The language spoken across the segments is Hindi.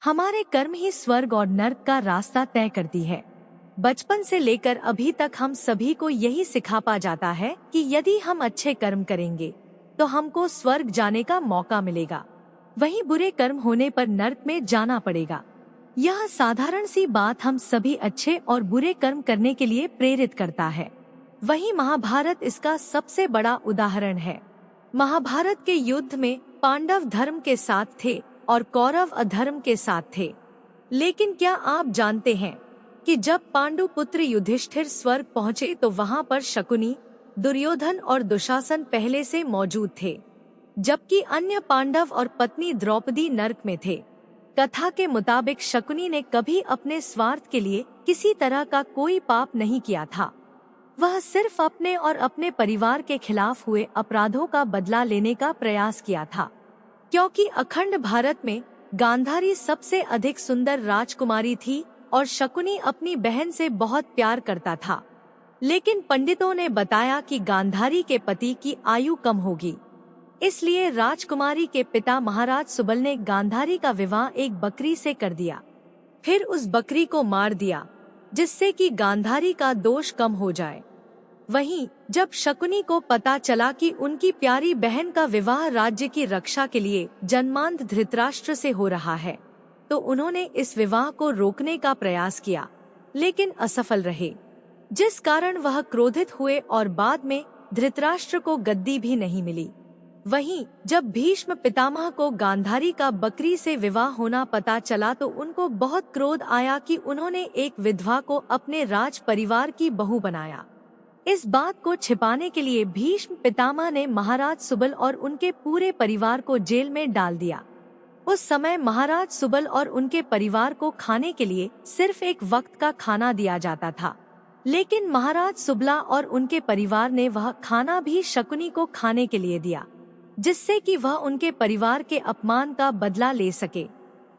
हमारे कर्म ही स्वर्ग और नर्क का रास्ता तय करती है। बचपन से लेकर अभी तक हम सभी को यही सिखाया जाता है कि यदि हम अच्छे कर्म करेंगे तो हमको स्वर्ग जाने का मौका मिलेगा, वहीं बुरे कर्म होने पर नर्क में जाना पड़ेगा। यह साधारण सी बात हम सभी अच्छे और बुरे कर्म करने के लिए प्रेरित करता है। वहीं महाभारत इसका सबसे बड़ा उदाहरण है। महाभारत के युद्ध में पांडव धर्म के साथ थे और कौरव अधर्म के साथ थे। लेकिन क्या आप जानते हैं कि जब पांडु पुत्र युधिष्ठिर स्वर्ग पहुँचे तो वहाँ पर शकुनी, दुर्योधन और दुशासन पहले से मौजूद थे, जबकि अन्य पांडव और पत्नी द्रौपदी नरक में थे। कथा के मुताबिक शकुनी ने कभी अपने स्वार्थ के लिए किसी तरह का कोई पाप नहीं किया था। वह सिर्फ अपने और अपने परिवार के खिलाफ हुए अपराधों का बदला लेने का प्रयास किया था। क्योंकि अखंड भारत में गांधारी सबसे अधिक सुंदर राजकुमारी थी और शकुनी अपनी बहन से बहुत प्यार करता था। लेकिन पंडितों ने बताया कि गांधारी के पति की आयु कम होगी, इसलिए राजकुमारी के पिता महाराज सुबल ने गांधारी का विवाह एक बकरी से कर दिया। फिर उस बकरी को मार दिया जिससे कि गांधारी का दोष कम हो जाए। वहीं जब शकुनी को पता चला कि उनकी प्यारी बहन का विवाह राज्य की रक्षा के लिए जन्मांध धृतराष्ट्र से हो रहा है, तो उन्होंने इस विवाह को रोकने का प्रयास किया, लेकिन असफल रहे, जिस कारण वह क्रोधित हुए और बाद में धृतराष्ट्र को गद्दी भी नहीं मिली। वहीं जब भीष्म पितामह को गांधारी का बकरी से विवाह होना पता चला तो उनको बहुत क्रोध आया कि उन्होंने एक विधवा को अपने राज परिवार की बहू बनाया। इस बात को छिपाने के लिए भीष्म पितामह ने महाराज सुबल और उनके पूरे परिवार को जेल में डाल दिया। उस समय महाराज सुबल और उनके परिवार को खाने के लिए सिर्फ एक वक्त का खाना दिया जाता था, लेकिन महाराज सुबला और उनके परिवार ने वह खाना भी शकुनी को खाने के लिए दिया, जिससे कि वह उनके परिवार के अपमान का बदला ले सके।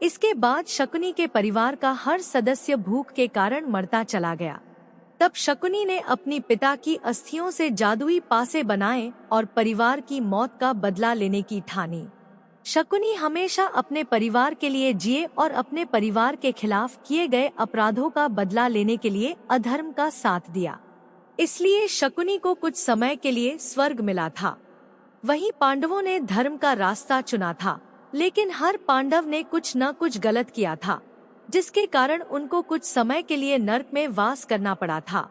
इसके बाद शकुनी के परिवार का हर सदस्य भूख के कारण मरता चला गया। तब शकुनी ने अपनी पिता की अस्थियों से जादुई पासे बनाए और परिवार की मौत का बदला लेने की ठानी। शकुनी हमेशा अपने परिवार के लिए जिए और अपने परिवार के खिलाफ किए गए अपराधों का बदला लेने के लिए अधर्म का साथ दिया। इसलिए शकुनी को कुछ समय के लिए स्वर्ग मिला था। वहीं पांडवों ने धर्म का रास्ता चुना था, लेकिन हर पांडव ने कुछ न कुछ गलत किया था, जिसके कारण उनको कुछ समय के लिए नरक में वास करना पड़ा था।